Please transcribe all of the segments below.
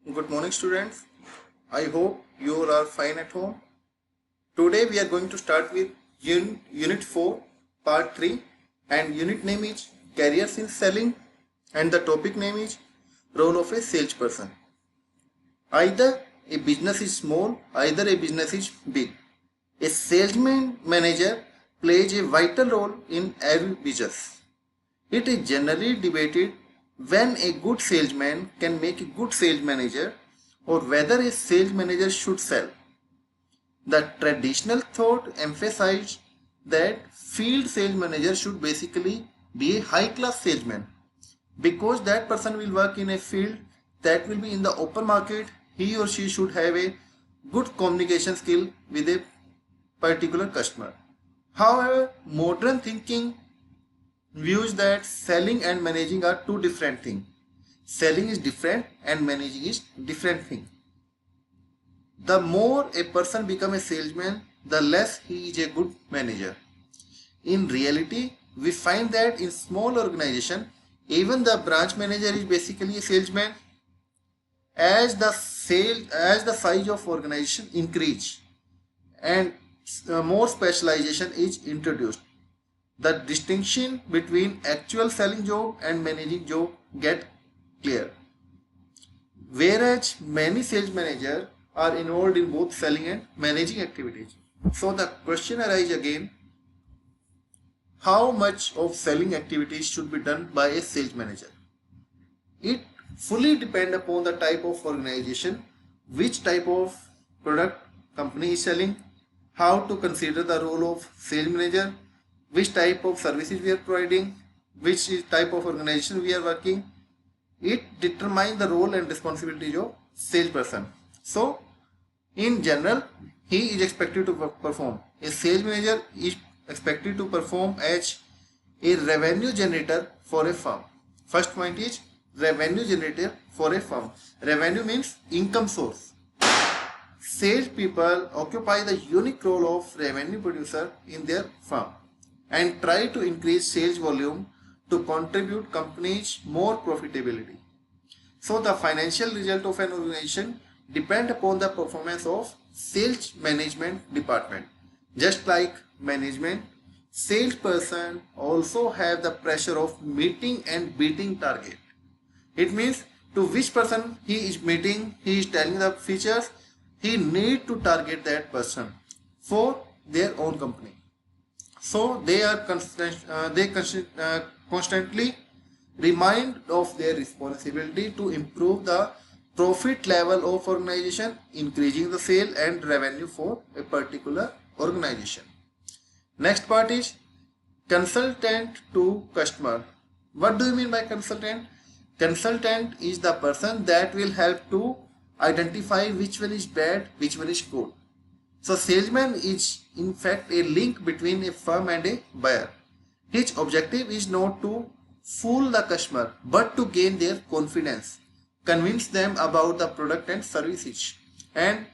Good morning, students. I hope you all are fine at home. Today we are going to start with Unit 4, Part 3, and unit name is Careers in Selling, and the topic name is Role of a Salesperson. Either a business is small, either a business is big. A salesman manager plays a vital role in every business. It is generally debated when a good salesman can make a good sales manager or whether a sales manager should sell. The traditional thought emphasized that field sales manager should basically be a high class salesman because that person will work in a field that will be in the open market. He or she should have a good communication skill with a particular customer. However, modern thinking views that selling and managing are two different things. Selling is different and managing is different thing. The more a person becomes a salesman, the less he is a good manager. In reality, we find that in small organization, even the branch manager is basically a salesman. As the size of organization increase and more specialization is introduced, the distinction between actual selling job and managing job get clear. Whereas many sales managers are involved in both selling and managing activities. So the question arises again, how much of selling activities should be done by a sales manager? It fully depends upon the type of organization, which type of product company is selling, how to consider the role of sales manager, which type of services we are providing, which type of organization we are working. It determines the role and responsibility of salesperson. So, in general, he is expected to perform. A sales manager is expected to perform as a revenue generator for a firm. First point is revenue generator for a firm. Revenue means income source. Sales people occupy the unique role of revenue producer in their firm and try to increase sales volume to contribute companies more profitability. So the financial result of an organization depend upon the performance of sales management department. Just like management, salesperson also have the pressure of meeting and beating target. It means to which person he is meeting, he is telling the features, he need to target that person for their own company. So they are constantly remind of their responsibility to improve the profit level of organization, increasing the sale and revenue for a particular organization. Next part is consultant to customer. What do you mean by consultant? Consultant is the person that will help to identify which one is bad, which one is good. So salesman is in fact a link between a firm and a buyer. His objective is not to fool the customer but to gain their confidence, convince them about the product and services and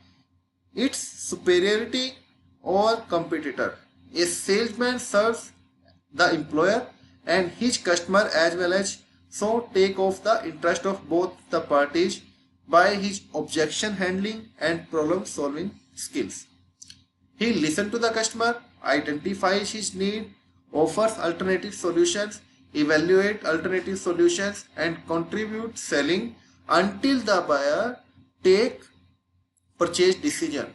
its superiority or competitor. A salesman serves the employer and his customer as well as so take off the interest of both the parties by his objection handling and problem solving skills. He listens to the customer, identifies his need, offers alternative solutions, evaluates alternative solutions and contributes selling until the buyer take purchase decision.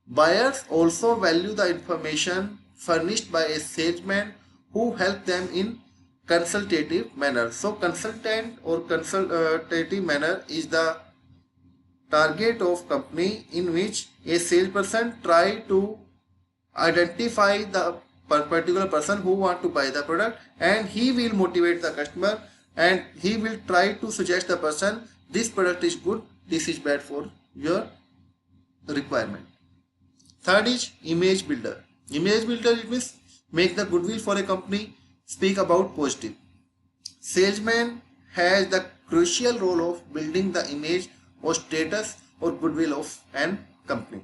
Buyers also value the information furnished by a salesman who help them in consultative manner. So consultant or consultative manner is the target of company in which a salesperson try to identify the particular person who want to buy the product and he will motivate the customer and he will try to suggest the person this product is good, this is bad for your requirement. Third is image builder. Image builder, it means make the goodwill for a company, speak about positive. Salesman has the crucial role of building the image or status or goodwill of an company.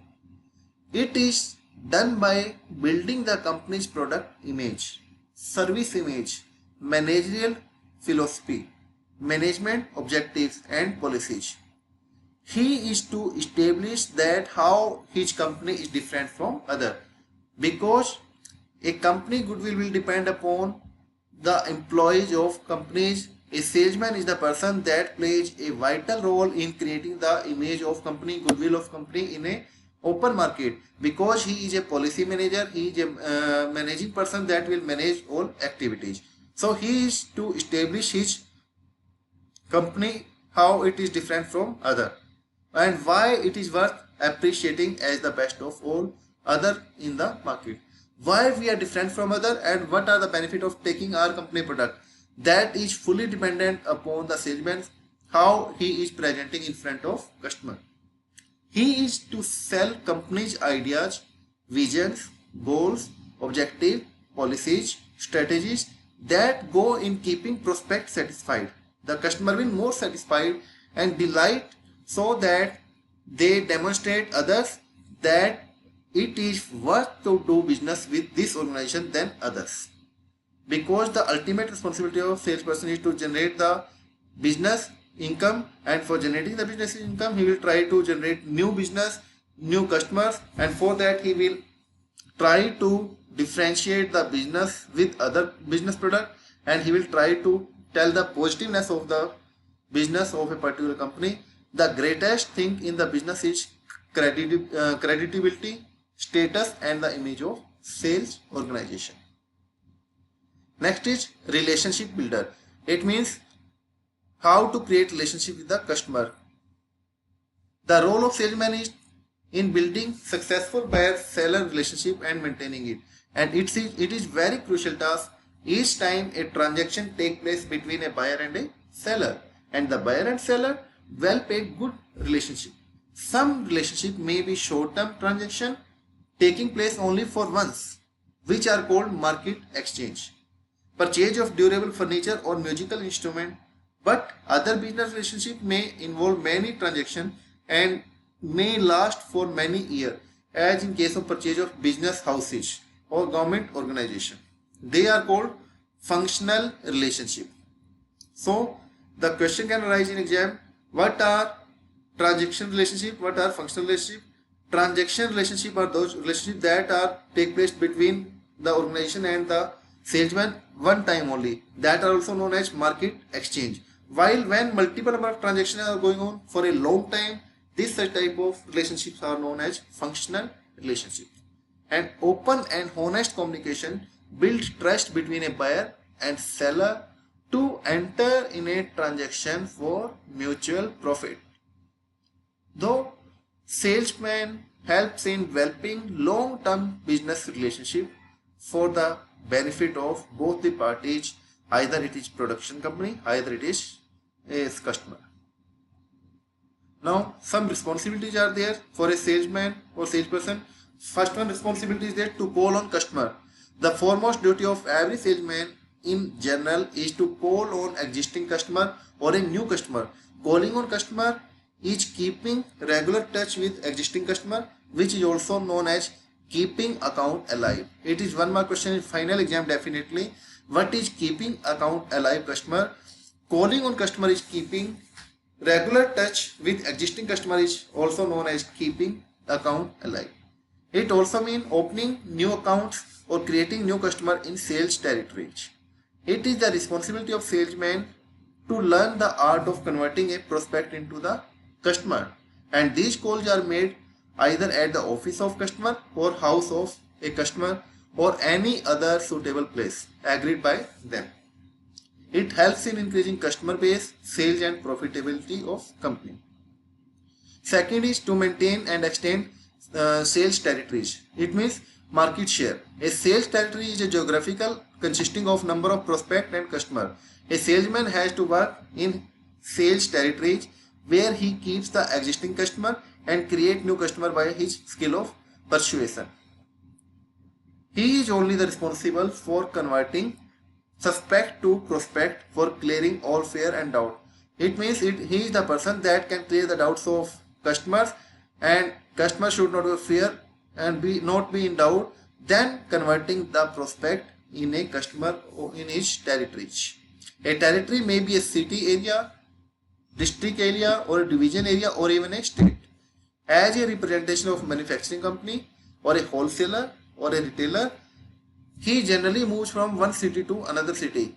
It is done by building the company's product image, service image, managerial philosophy, management objectives and policies. He is to establish that how his company is different from other, because a company goodwill will depend upon the employees of companies. A salesman is the person that plays a vital role in creating the image of company, goodwill of company in a open market, because he is a policy manager. He is a managing person that will manage all activities. So he is to establish his company how it is different from other, and why it is worth appreciating as the best of all other in the market. Why we are different from other and what are the benefit of taking our company product, that is fully dependent upon the salesman, how he is presenting in front of customer. He is to sell company's ideas, visions, goals, objective, policies, strategies that go in keeping prospect satisfied. The customer will more satisfied and delight, so that they demonstrate others that it is worth to do business with this organization than others. Because the ultimate responsibility of salesperson is to generate the business income, and for generating the business income he will try to generate new business, new customers, and for that he will try to differentiate the business with other business product, and he will try to tell the positiveness of the business of a particular company. The greatest thing in the business is creditability, status, and the image of sales organization. Next is relationship builder. It means how to create relationship with the customer. The role of salesman is in building successful buyer-seller relationship and maintaining it. And it is very crucial task each time a transaction take place between a buyer and a seller. And the buyer and seller well paid good relationship. Some relationship may be short-term transaction taking place only for once, which are called market exchange, purchase of durable furniture or musical instrument. But other business relationship may involve many transactions and may last for many years, as in case of purchase of business houses or government organization. They are called functional relationship. So the question can arise in exam: what are transaction relationship? What are functional relationship? Transaction relationship are those relationships that are take place between the organization and the salesman one time only. That are also known as market exchange. While when multiple number of transactions are going on for a long time, this such type of relationships are known as functional relationships. And open and honest communication builds trust between a buyer and seller to enter in a transaction for mutual profit. Though salesman helps in developing long-term business relationship for the benefit of both the parties, either it is production company, either it is a customer. Now some responsibilities are there for a salesman or salesperson. First one responsibility is there to call on customer. The foremost duty of every salesman in general is to call on existing customer or a new customer. Calling on customer is keeping regular touch with existing customer, which is also known as keeping account alive. It is one more question in final exam definitely. What is keeping account alive customer? Calling on customer is keeping regular touch with existing customer, is also known as keeping account alive. It also means opening new accounts or creating new customer in sales territories. It is the responsibility of salesman to learn the art of converting a prospect into the customer, and these calls are made either at the office of customer or house of a customer or any other suitable place agreed by them. It helps in increasing customer base, sales and profitability of company. Second is to maintain and extend sales territories. It means market share. A sales territory is a geographical consisting of number of prospect and customer. A salesman has to work in sales territories where he keeps the existing customer and create new customer by his skill of persuasion. He is only the responsible for converting suspect to prospect, for clearing all fear and doubt. It means he is the person that can clear the doubts of customers, and customers should not have fear and not be in doubt, then converting the prospect in a customer or in his territory. A territory may be a city area, district area or a division area or even a state. As a representation of manufacturing company or a wholesaler or a retailer, he generally moves from one city to another city,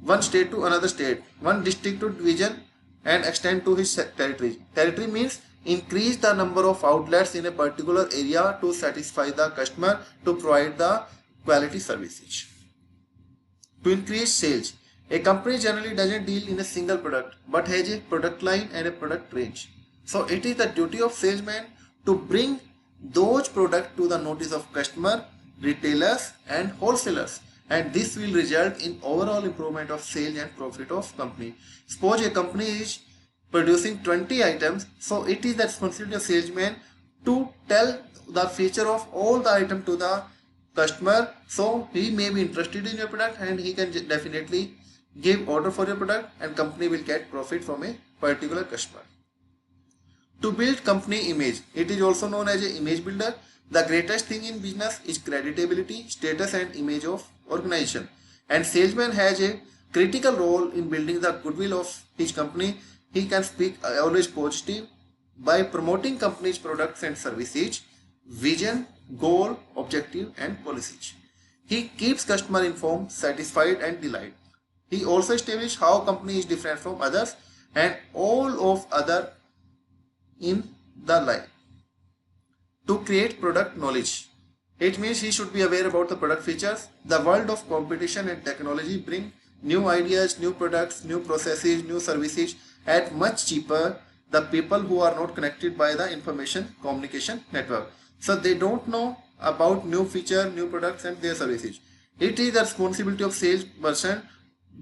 one state to another state, one district to division, and extend to his territory. Territory means increase the number of outlets in a particular area to satisfy the customer to provide the quality services. To increase sales, a company generally doesn't deal in a single product but has a product line and a product range. So it is the duty of salesman to bring those products to the notice of customer, retailers and wholesalers, and this will result in overall improvement of sales and profit of company. Suppose a company is producing 20 items, so it is the responsibility of salesman to tell the feature of all the item to the customer, so he may be interested in your product and he can definitely give order for your product and company will get profit from a particular customer. To build company image, it is also known as an image builder. The greatest thing in business is credibility, status and image of organization, and salesman has a critical role in building the goodwill of his company. He can speak always positive by promoting company's products and services, vision, goal, objective and policies. He keeps customer informed, satisfied and delighted. He also establishes how company is different from others and all of other in the life. To create product knowledge, it means he should be aware about the product features. The world of competition and technology bring new ideas, new products, new processes, new services at much cheaper the people who are not connected by the information communication network. So they don't know about new feature, new products and their services. It is the responsibility of salesperson,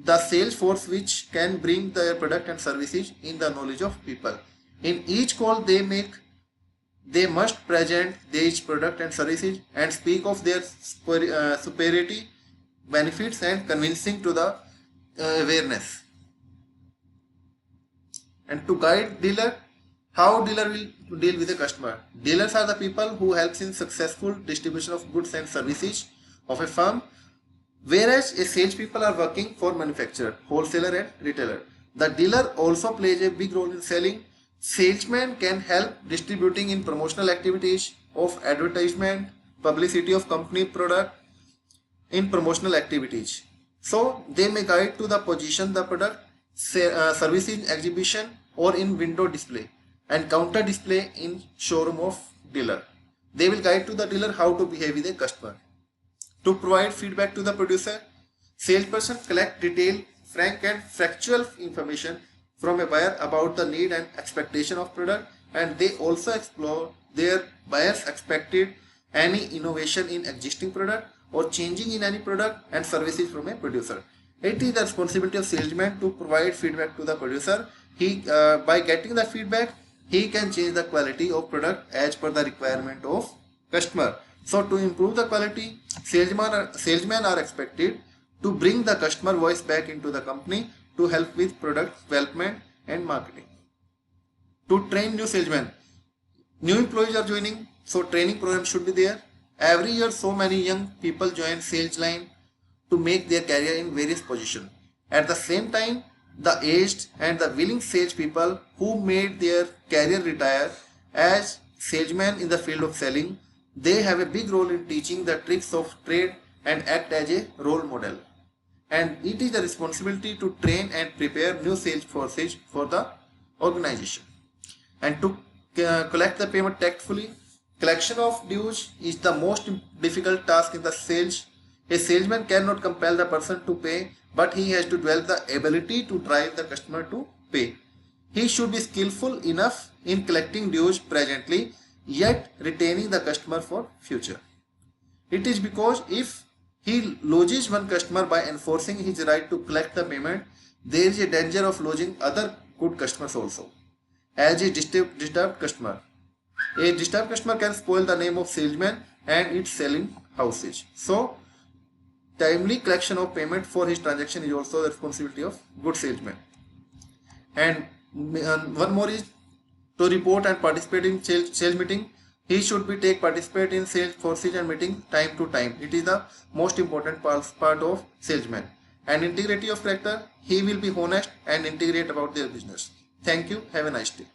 the sales force, which can bring their product and services in the knowledge of people. In each call they make, they must present each product and services and speak of their superiority, benefits and convincing to the awareness. And to guide dealer, how dealer will deal with the customer. Dealers are the people who helps in successful distribution of goods and services of a firm, whereas a salespeople are working for manufacturer, wholesaler and retailer. The dealer also plays a big role in selling. Salesman can help distributing in promotional activities of advertisement, publicity of company product in promotional activities. So they may guide to the position the product, service in exhibition or in window display and counter display in showroom of dealer. They will guide to the dealer how to behave with a customer. To provide feedback to the producer, salesperson collect detailed, frank and factual information from a buyer about the need and expectation of product, and they also explore their buyers expected any innovation in existing product or changing in any product and services from a producer. It is the responsibility of salesman to provide feedback to the producer. By getting the feedback, he can change the quality of product as per the requirement of customer. So to improve the quality, salesmen are expected to bring the customer voice back into the company to help with product development and marketing. To train new salesmen, new employees are joining, so training program should be there. Every year so many young people join sales line to make their career in various positions. At the same time, the aged and the willing salespeople who made their career retire as salesmen in the field of selling, they have a big role in teaching the tricks of trade and act as a role model. And it is the responsibility to train and prepare new sales forces for the organization. And to collect the payment tactfully, collection of dues is the most difficult task in the sales. A salesman cannot compel the person to pay, but he has to develop the ability to drive the customer to pay. He should be skillful enough in collecting dues presently, yet retaining the customer for future. It is because if he loses one customer by enforcing his right to collect the payment, there is a danger of losing other good customers also. As a disturbed customer, a disturbed customer can spoil the name of salesman and its selling houses. So timely collection of payment for his transaction is also the responsibility of good salesman. And one more is to report and participate in sales meeting. He should be participate in sales forces and meeting time to time. It is the most important part of salesman. And integrity of character, he will be honest and integrate about their business. Thank you. Have a nice day.